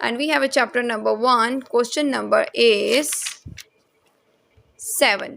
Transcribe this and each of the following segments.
and we have a chapter number 1. Question number is 7۔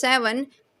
7۔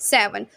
7۔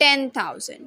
10,000،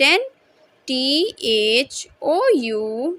10، THOUSAND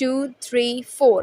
2 3 4،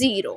0،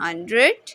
100،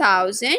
1000،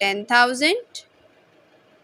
10,000،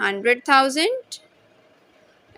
100,000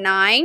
9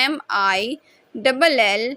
MILLION،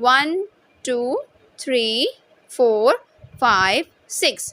1 2 3 4 5 6،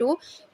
2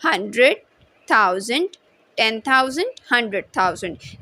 100, 1000, 10,000, 100,000.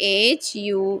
HUNDRED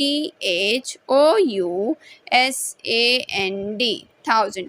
THOUSAND 1000.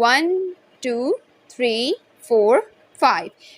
1 2 3 4 5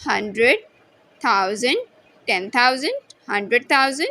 100, 1000, 10,000, 100,000,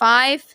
5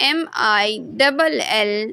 MILLION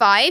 5.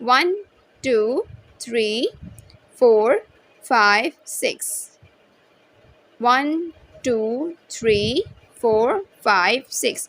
1 2 3 4 5 6 1 2 3 4 5 6